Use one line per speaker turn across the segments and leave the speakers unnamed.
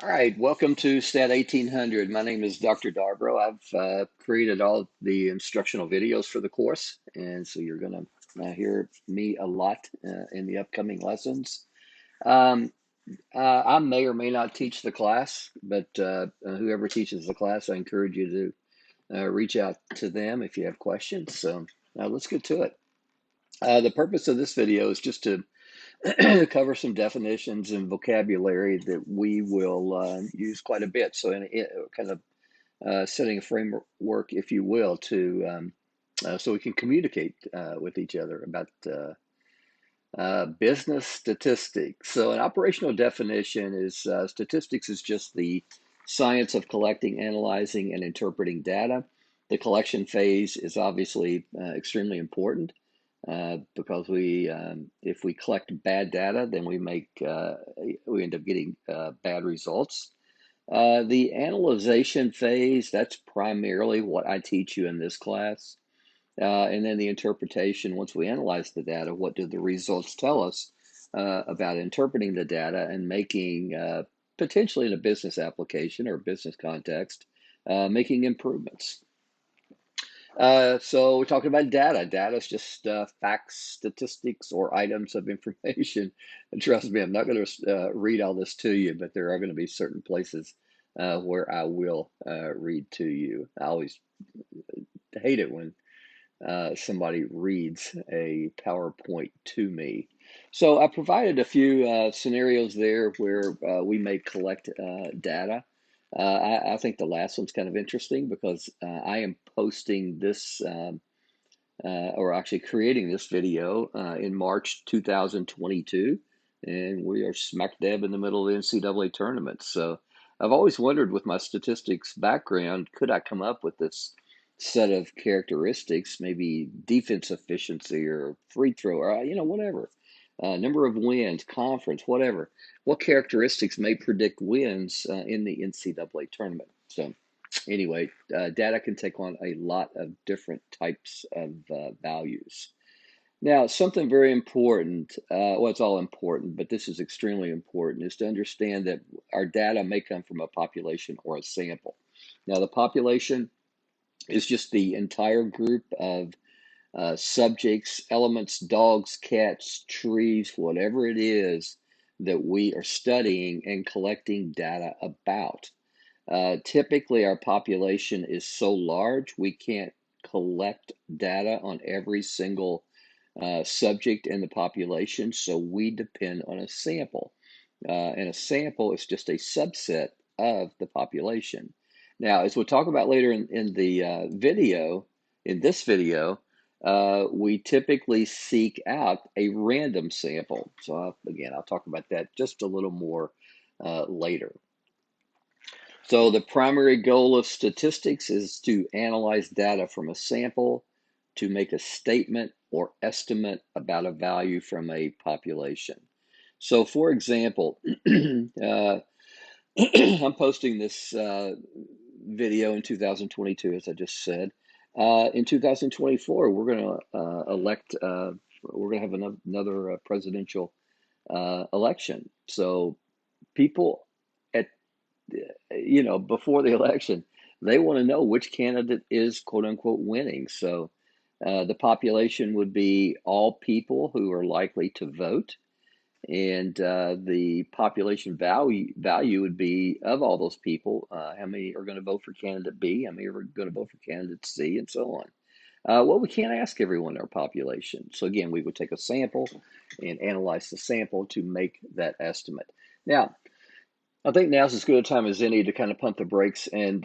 All right, welcome to STAT1800. My name is Dr. Darbro. I've created all the instructional videos for the course, and so you're going to hear me a lot in the upcoming lessons. Um, I may or may not teach the class, but whoever teaches the class, I encourage you to reach out to them if you have questions. So let's get to it. The purpose of this video is just to cover some definitions and vocabulary that we will use quite a bit. So, kind of setting a framework, if you will, to so we can communicate with each other about business statistics. So, an operational definition is statistics is just the science of collecting, analyzing, and interpreting data. The collection phase is obviously extremely important because if we collect bad data, then we end up getting bad results. The analyzation phase, that's primarily what I teach you in this class. And then the interpretation, once we analyze the data, what do the results tell us about interpreting the data and making, potentially in a business application or business context, making improvements. So we're talking about data. Data is just facts, statistics, or items of information. And trust me, I'm not going to read all this to you, but there are going to be certain places where I will read to you. I always hate it when somebody reads a PowerPoint to me. So I provided a few scenarios there where we may collect data. I think the last one's kind of interesting because I am posting this, or actually creating this video in March 2022, and we are smack dab in the middle of the NCAA tournament. So I've always wondered with my statistics background, could I come up with this set of characteristics, maybe defense efficiency or free throw or, whatever, number of wins, conference, whatever. What characteristics may predict wins in the NCAA tournament? So anyway, data can take on a lot of different types of values. Now, something very important, well, it's all important, but this is extremely important, is to understand that our data may come from a population or a sample. Now, the population is just the entire group of subjects, elements, dogs, cats, trees, whatever it is that we are studying and collecting data about. Typically, our population is so large we can't collect data on every single subject in the population, so we depend on a sample. And a sample is just a subset of the population. Now, as we'll talk about later in the video, in this video, we typically seek out a random sample. So again, I'll talk about that just a little more later. So the primary goal of statistics is to analyze data from a sample to make a statement or estimate about a value from a population. So for example, I'm posting this video in 2022, as I just said. In 2024, we're going to we're going to have another presidential election. So people at before the election, they want to know which candidate is quote unquote winning. So the population would be all people who are likely to vote, and the population value would be of all those people, how many are going to vote for candidate B, how many are going to vote for candidate C, and so on. Well, we can't ask everyone in our population. So again, we would take a sample and analyze the sample to make that estimate. Now, I think now's as good a time as any to kind of pump the brakes and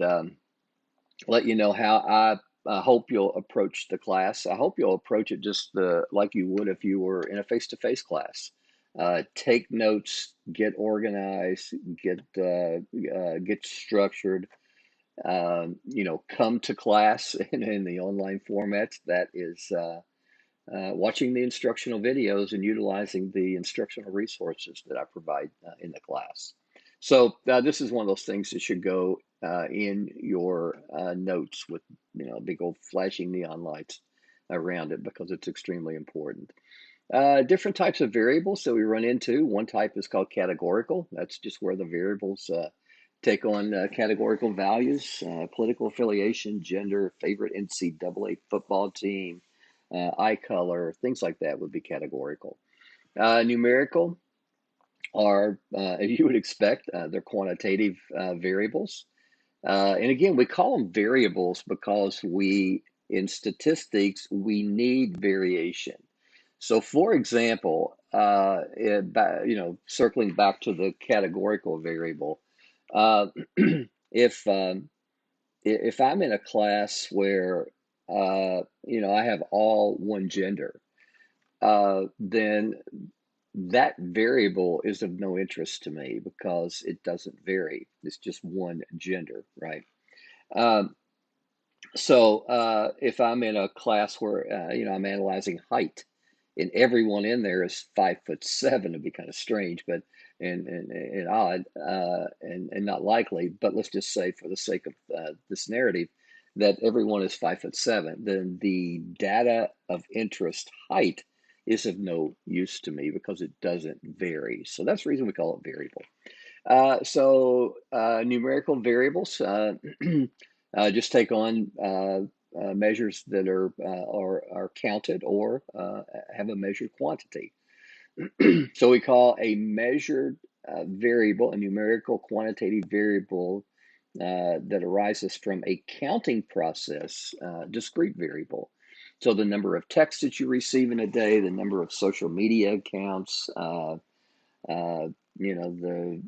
let you know how I hope you'll approach the class. I hope you'll approach it just like you would if you were in a face-to-face class. Take notes, get organized, get structured. Come to class in the online format. That is watching the instructional videos and utilizing the instructional resources that I provide in the class. So this is one of those things that should go in your notes with big old flashing neon lights around it because it's extremely important. Different types of variables that we run into. One type is called categorical. That's just where the variables take on categorical values, political affiliation, gender, favorite NCAA football team, eye color, things like that would be categorical. Numerical are, as you would expect, they're quantitative variables. And again, we call them variables because in statistics, we need variation. So, for example, circling back to the categorical variable, uh, if if I'm in a class where I have all one gender, then that variable is of no interest to me because it doesn't vary. It's just one gender, right? Um, so if I'm in a class where I'm analyzing height, and everyone in there is 5'7", it'd be kind of strange, but and odd and not likely. But let's just say, for the sake of this narrative, that everyone is 5'7", then the data of interest height is of no use to me because it doesn't vary. So that's the reason we call it variable. Numerical variables just take on measures that are counted or have a measured quantity. So we call a measured variable a numerical quantitative variable that arises from a counting process, discrete variable. So the number of texts that you receive in a day, the number of social media accounts, uh, the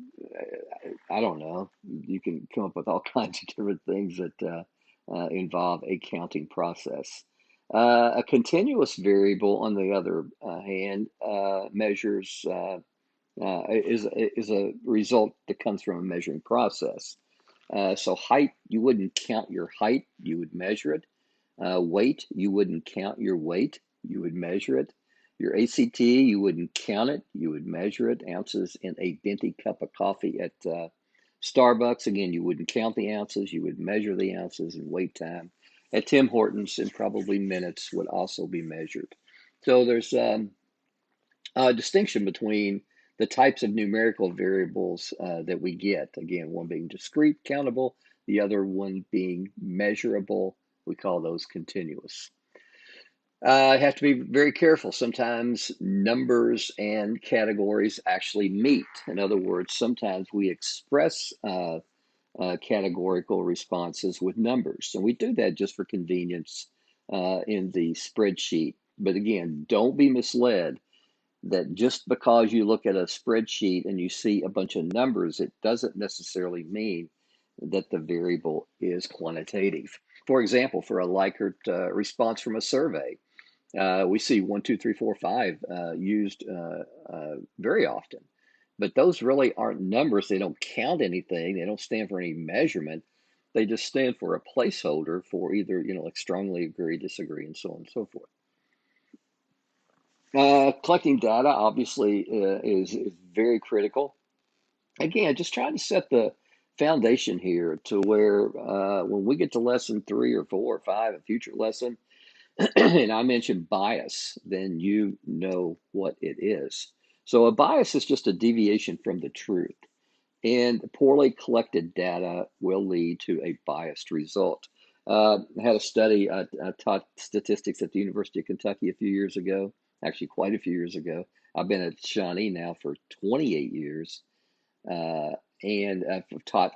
I don't know. You can come up with all kinds of different things that involve a counting process. A continuous variable, on the other hand, measures is a result that comes from a measuring process. So height, you wouldn't count your height, you would measure it. Weight, you wouldn't count your weight, you would measure it. Your ACT, you wouldn't count it, you would measure it. Ounces in a venti cup of coffee at Starbucks, again, you wouldn't count the ounces, you would measure the ounces. And wait time at Tim Hortons, and probably minutes, would also be measured. So there's a distinction between the types of numerical variables that we get. Again, one being discrete, countable, the other one being measurable. We call those continuous. I have to be very careful. Sometimes numbers and categories actually meet. In other words, sometimes we express categorical responses with numbers, and we do that just for convenience in the spreadsheet. But again, don't be misled that just because you look at a spreadsheet and you see a bunch of numbers, it doesn't necessarily mean that the variable is quantitative. For example, for a Likert response from a survey, we see 1, 2, 3, 4, 5 used very often. But those really aren't numbers. They don't count anything. They don't stand for any measurement. They just stand for a placeholder for either, like strongly agree, disagree, and so on and so forth. Collecting data obviously is very critical. Again, just trying to set the foundation here to where when we get to lesson 3 or 4 or 5, a future lesson, and I mentioned bias, then you know what it is. So a bias is just a deviation from the truth, and poorly collected data will lead to a biased result. I had a study. I taught statistics at the University of Kentucky a few years ago, actually quite a few years ago. I've been at Shawnee now for 28 years, uh, and I've taught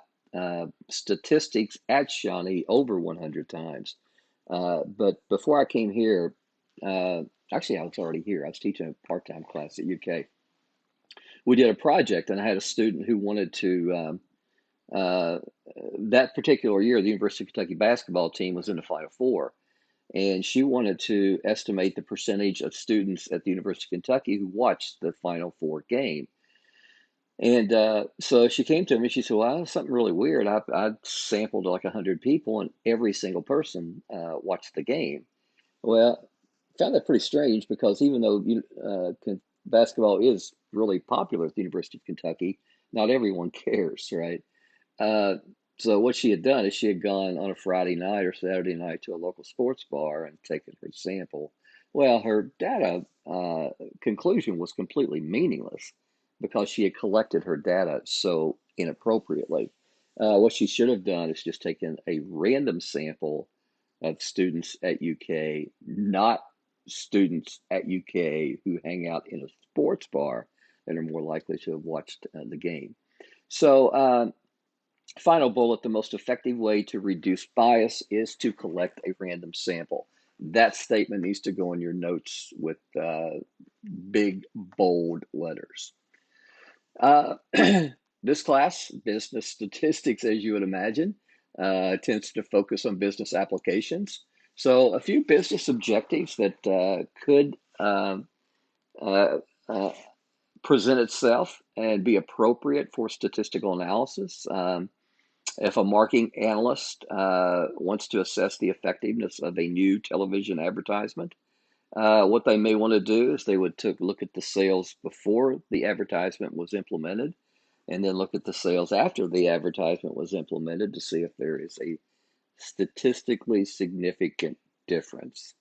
statistics at Shawnee over 100 times. But before I came here, uh, actually, I was already here. I was teaching a part-time class at UK. We did a project, and I had a student who wanted to. Uh, that particular year, the University of Kentucky basketball team was in the Final Four, and she wanted to estimate the percentage of students at the University of Kentucky who watched the Final Four game. And so she came to me. She said, "Well, something really weird. I sampled like 100 people, and every single person watched the game." Well, I found that pretty strange because even though basketball is really popular at the University of Kentucky, not everyone cares, right? Uh, so what she had done is she had gone on a Friday night or Saturday night to a local sports bar and taken her sample. Well, her data conclusion was completely meaningless because she had collected her data so inappropriately. What she should have done is just taken a random sample of students at UK, not students at UK who hang out in a sports bar and are more likely to have watched the game. So, final bullet, the most effective way to reduce bias is to collect a random sample. That statement needs to go in your notes with big, bold letters. Uh, this class, business statistics, as you would imagine, tends to focus on business applications. So, a few business objectives that could uh, uh, present itself and be appropriate for statistical analysis. If a marketing analyst wants to assess the effectiveness of a new television advertisement, what they may want to do is they would look at the sales before the advertisement was implemented and then look at the sales after the advertisement was implemented to see if there is a statistically significant difference.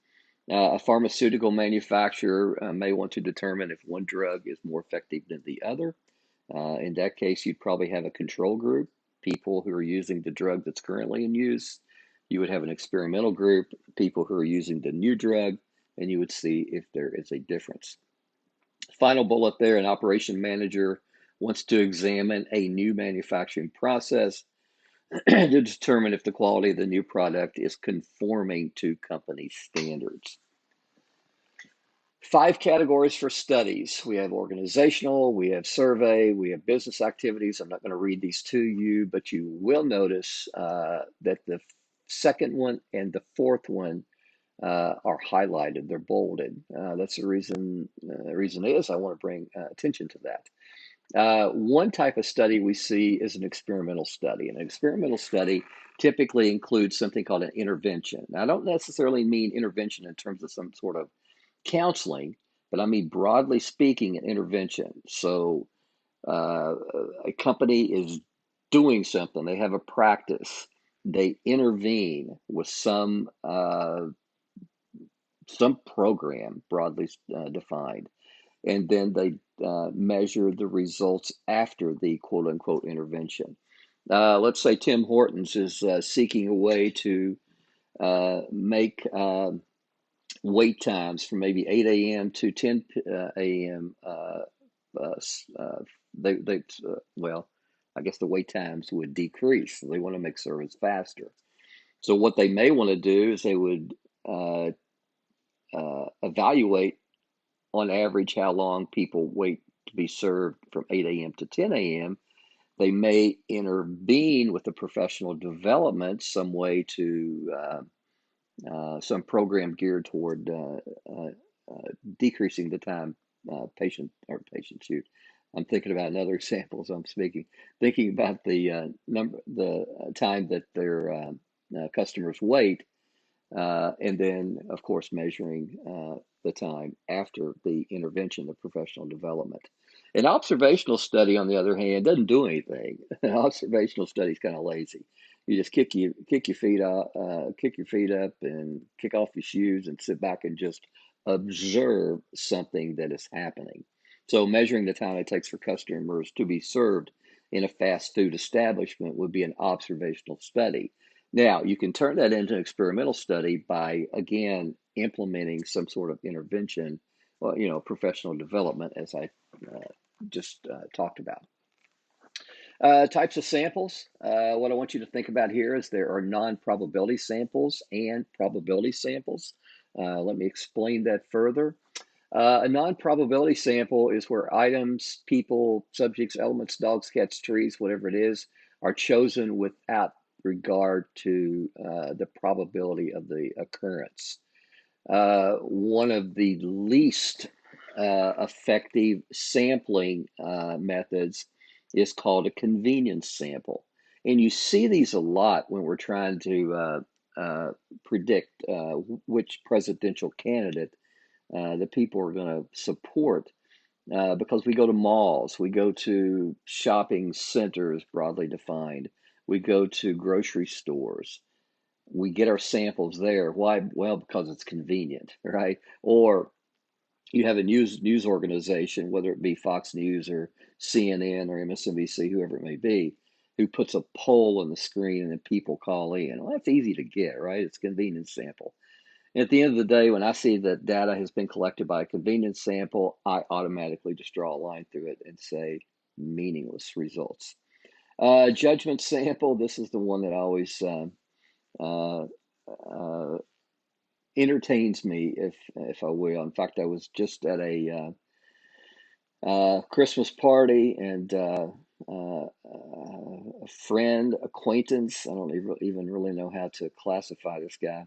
A pharmaceutical manufacturer may want to determine if one drug is more effective than the other. In that case, you'd probably have a control group, people who are using the drug that's currently in use. You would have an experimental group, people who are using the new drug, and you would see if there is a difference. Final bullet there, an operation manager wants to examine a new manufacturing process to determine if the quality of the new product is conforming to company standards. 5 categories for studies. We have organizational, we have survey, we have business activities. I'm not going to read these to you, but you will notice that the second one and the fourth one are highlighted. They're bolded. That's the reason. The reason is I want to bring attention to that. One type of study we see is an experimental study. And an experimental study typically includes something called an intervention. Now, I don't necessarily mean intervention in terms of some sort of counseling, but I mean broadly speaking, an intervention. So uh, a company is doing something, they have a practice, they intervene with some program broadly defined, and then they measure the results after the quote unquote intervention. Let's say Tim Hortons is seeking a way to make wait times from maybe 8 a.m. to 10 a.m. Uh, well, I guess the wait times would decrease. They want to make service faster. So what they may want to do is they would uh, evaluate on average how long people wait to be served from 8 a.m. to 10 a.m. They may intervene with the professional development, some way to some program geared toward decreasing the time patient shoot. I'm thinking about another example as I'm speaking. Thinking about the time that their customers wait, and then of course measuring the time after the intervention of professional development. An observational study, on the other hand, doesn't do anything. An observational study is kind of lazy. You just kick your feet up, and kick off your shoes and sit back and just observe something that is happening. So measuring the time it takes for customers to be served in a fast food establishment would be an observational study. Now, you can turn that into an experimental study by, again, implementing some sort of intervention, well, professional development, as I uh, just talked about. Types of samples. What I want you to think about here is there are non-probability samples and probability samples. Let me explain that further. A non-probability sample is where items, people, subjects, elements, dogs, cats, trees, whatever it is, are chosen without regard to the probability of the occurrence. One of the least effective sampling methods is called a convenience sample. And you see these a lot when we're trying to predict which presidential candidate that people are going to support, because we go to malls, we go to shopping centers, broadly defined, we go to grocery stores. we get our samples there. Why? Well, because it's convenient, right? Or you have a news organization, whether it be Fox News or CNN or MSNBC, whoever it may be, who puts a poll on the screen and then people call in. Well, that's easy to get, right? It's a convenience sample. And at the end of the day, when I see that data has been collected by a convenience sample, I automatically just draw a line through it and say meaningless results. Judgment sample, this is the one that always uh, uh, entertains me, if I will. In fact, I was just at a Christmas party, and a friend, acquaintance, I don't even really know how to classify this guy.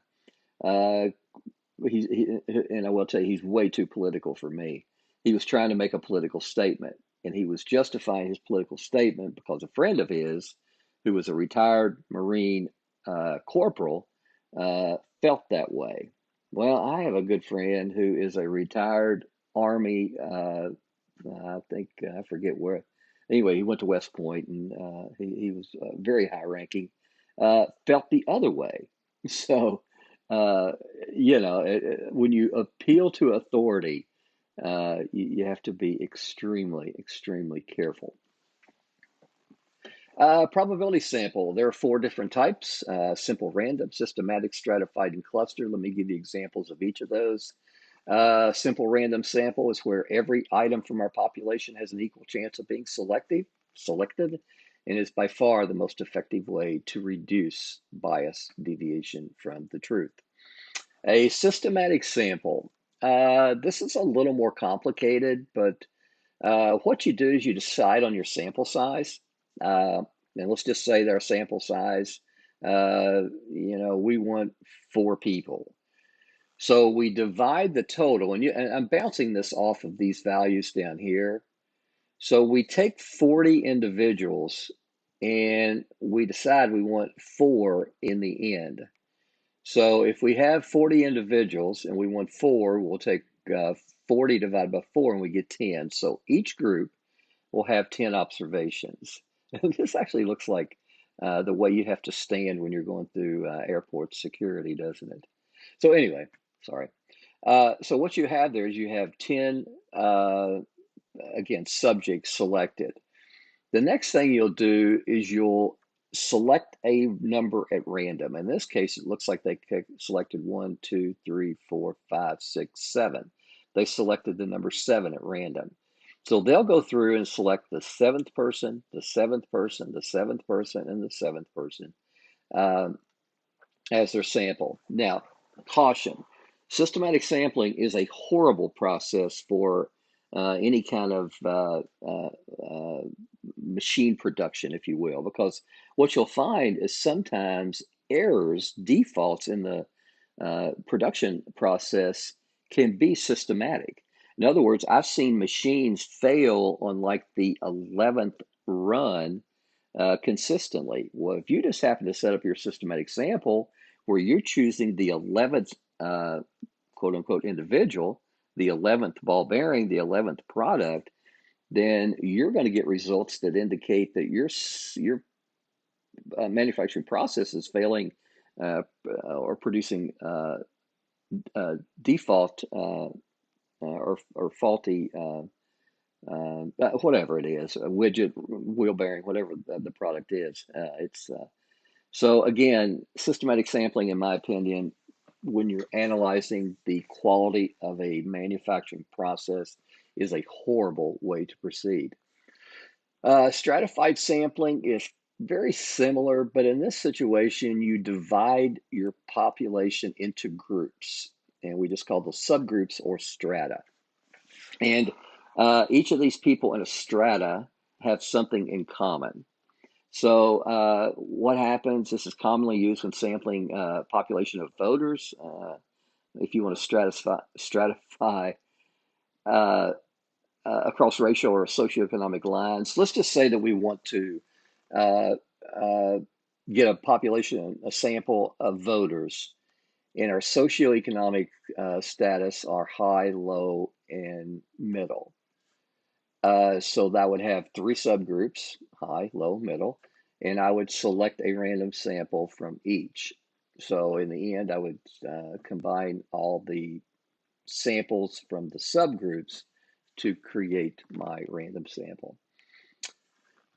Uh, and I will tell you, he's way too political for me. He was trying to make a political statement, and he was justifying his political statement because a friend of his, who was a retired Marine corporal, felt that way. Well, I have a good friend who is a retired Army. I think I forget where. Anyway, he went to West Point, and he was very high ranking. Felt the other way. So, uh, when you appeal to authority, you have to be extremely, extremely careful. Probability sample. There are four different types: simple, random, systematic, stratified, and cluster. Let me give you examples of each of those. Simple random sample is where every item from our population has an equal chance of being selected, and is by far the most effective way to reduce bias deviation from the truth. A systematic sample. This is a little more complicated, but what you do is you decide on your sample size. Uh, and let's just say their sample size, we want 4 people. So we divide the total, and I'm bouncing this off of these values down here. So we take 40 individuals and we decide we want 4 in the end. So if we have 40 individuals and we want 4, we'll take 40 divided by 4 and we get 10. So each group will have 10 observations. And this actually looks like the way you have to stand when you're going through airport security, doesn't it? So anyway, sorry. So what you have there is you have 10, again, subjects selected. The next thing you'll do is you'll select a number at random. In this case, it looks like they selected 1, 2, 3, 4, 5, 6, 7. They selected the number 7 at random. So they'll go through and select the 7th person, the 7th person, the 7th person, and the 7th person um, as their sample. Now, caution, systematic sampling is a horrible process for any kind of machine production, if you will, because what you'll find is sometimes errors, defaults in the production process can be systematic. In other words, I've seen machines fail on like the 11th run consistently. Well, if you just happen to set up your systematic sample where you're choosing the 11th quote unquote individual, the 11th ball bearing, the 11th product, then you're going to get results that indicate that your manufacturing process is failing or producing default or faulty whatever it is, a widget, wheel bearing, whatever the product is. It's So again, systematic sampling, in my opinion, when you're analyzing the quality of a manufacturing process, is a horrible way to proceed. Stratified sampling is very similar, but in this situation, you divide your population into groups, and we just call those subgroups or strata. And each of these people in a strata have something in common. So what happens, this is commonly used when sampling population of voters. If you want to stratify uh, across racial or socioeconomic lines, let's just say that we want to uh, uh, get a population, a sample of voters, and our socioeconomic status are high, low, and middle. So that would have 3 subgroups: high, low, middle, and I would select a random sample from each. So in the end, I would combine all the samples from the subgroups to create my random sample.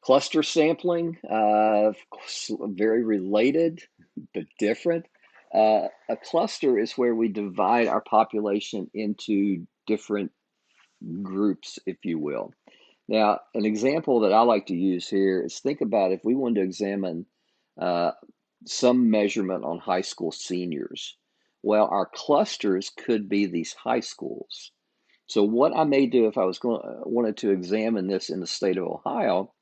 Cluster sampling, very related but different. A cluster is where we divide our population into different groups, if you will. Now, an example that I like to use here is think about if we wanted to examine uh, some measurement on high school seniors. Well, our clusters could be these high schools. So what I may do if I was wanted to examine this in the state of Ohio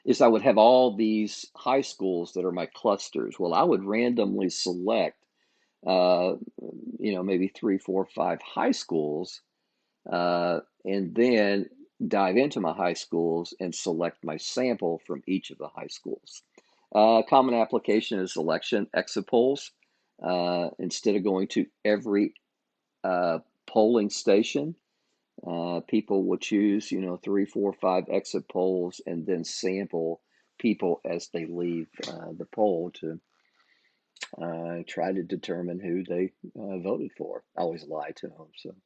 is I would have all these high schools that are my clusters. Well, I would randomly select, uh, maybe 3, 4, 5 high schools, and then dive into my high schools and select my sample from each of the high schools. Common application is selection exit polls. Instead of going to every polling station, people will choose, 3, 4, 5 exit polls and then sample people as they leave the poll to try to determine who they voted for. I always lie to them. So.